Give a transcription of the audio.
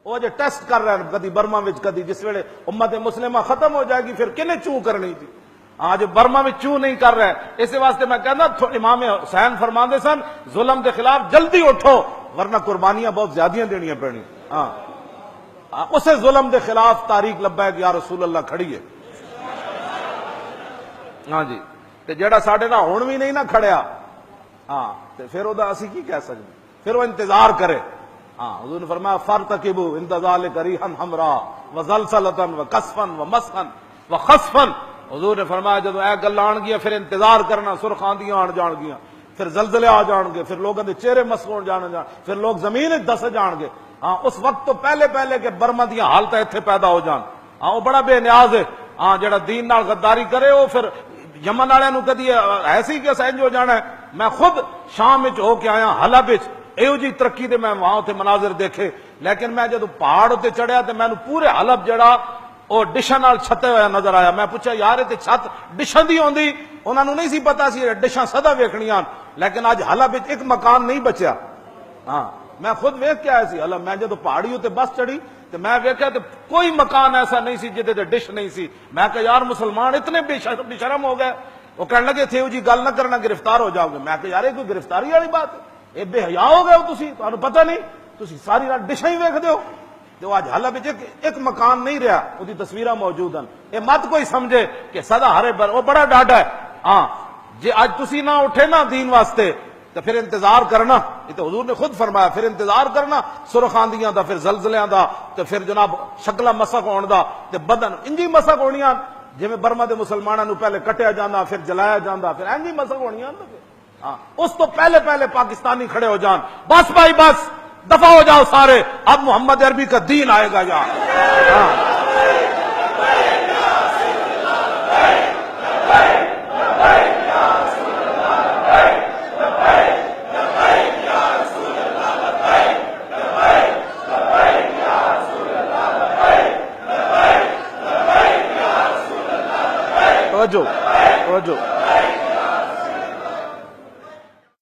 وہ جو ٹیسٹ کر رہے ہیں کدی برما وچ کدی جس ویلے امت مسلمہ ختم ہو جائے گی پھر کنے چوں کرنی تھی. آج برما میں چوں نہیں کر رہے. اس واسطے میں کہنا امام حسین فرماندے سن ظلم کے خلاف جلدی اٹھو ورنہ قربانیاں بہت زیادہ دینیاں پڑنی. ہاں اسے ظلم دے خلاف تاریخ لبیک یا رسول اللہ کھڑی ہے. ہاں جی تے جیڑا ساڈے نال ہن بھی نہیں نہ کھڑیا ہاں تے پھر او دا اسی کی کہہ سکتے, پھر وہ انتظار کرے. ہاں حضور نے فرمایا فرتقبوا انتظار کریحا حمراء وزلزلۃ وقصفا ومسخا وخسفا. حضور نے فرمایا جب اے گلاں آن گیا پھر انتظار کرنا, سرخ آندیاں آن جان گیا, پھر زلزلے آ جان گے, پھر لوگوں کے چہرے مسخ ہو جان, پھر لوگ زمین دس جان گے. ہاں اس وقت تو پہلے کہ برما دیا حالت اتنے پیدا ہو جان. ہاں وہ بڑا بے نیاز ہے. ہاں جڑا دین نال غداری کرے وہ پھر یمن والے نو کدی ایسی کہ سینج ہو جانا ہے. میں خود شام وچ ہو کے آیا حلب وچ, ایو جی ترقی دے میں وہاں تے مناظر دیکھے, لیکن میں جدو پہاڑ تے چڑھیا تے مینوں پورے حلب جڑا وہ ڈشاں نال چھتے ہوا نظر آیا. میں پوچھا یار تے چھت ڈشاں دی ہوندی, انہاں نوں نہیں سی پتا سی ڈشاں سدا ویکھنیاں, لیکن اج حلب وچ ایک مکان نہیں بچیا. ہاں میں خود ویکھ کے آیا سی حلب. میں جدو پہاڑی تے بس چڑھی تے میں ویکھیا تے کوئی مکان ایسا نہیں سی جدے تے ڈش نہیں سی. میں کہ یار مسلمان اتنے بے شرم ہو گئے. وہ کہنے لگے تھے جی گل نہ کرنا گرفتار ہو جاؤ گے. میں کہ یار یہ کوئی گرفتاری والی بات ہے, اے بے حیا ہو گئے ہو تسی, تانوں پتہ نہیں تسی ساری رات ڈشاں ہی ویکھدے ہو. جو آج حلب وچ ایک مکان نہیں رہا, وہ تصویراں موجود ہیں. یہ مت کوئی سمجھے کہ سدا ہرے بر وہ بڑا ڈاڈا ہے. ہاں جی اج تسی نہ اٹھے نا دین واسطے تو پھر انتظار کرنا. یہ تو حضور نے خود فرمایا پھر انتظار کرنا سرخ آندیاں دا, پھر زلزلیاں دا, تو پھر جناب شکلاں مسخ ہون دا, تے بدن انجی مسخ ہونیاں جی برما دے مسلماناں نو پہلے کٹیا جانا پھر جلایا جانا پھر انجی مسخ ہونیاں. ہاں اس تو پہلے پاکستانی کھڑے ہو جان. بس بھائی بس دفع ہو جاؤ سارے, اب محمد عربی کا دین آئے گا یار. توجہ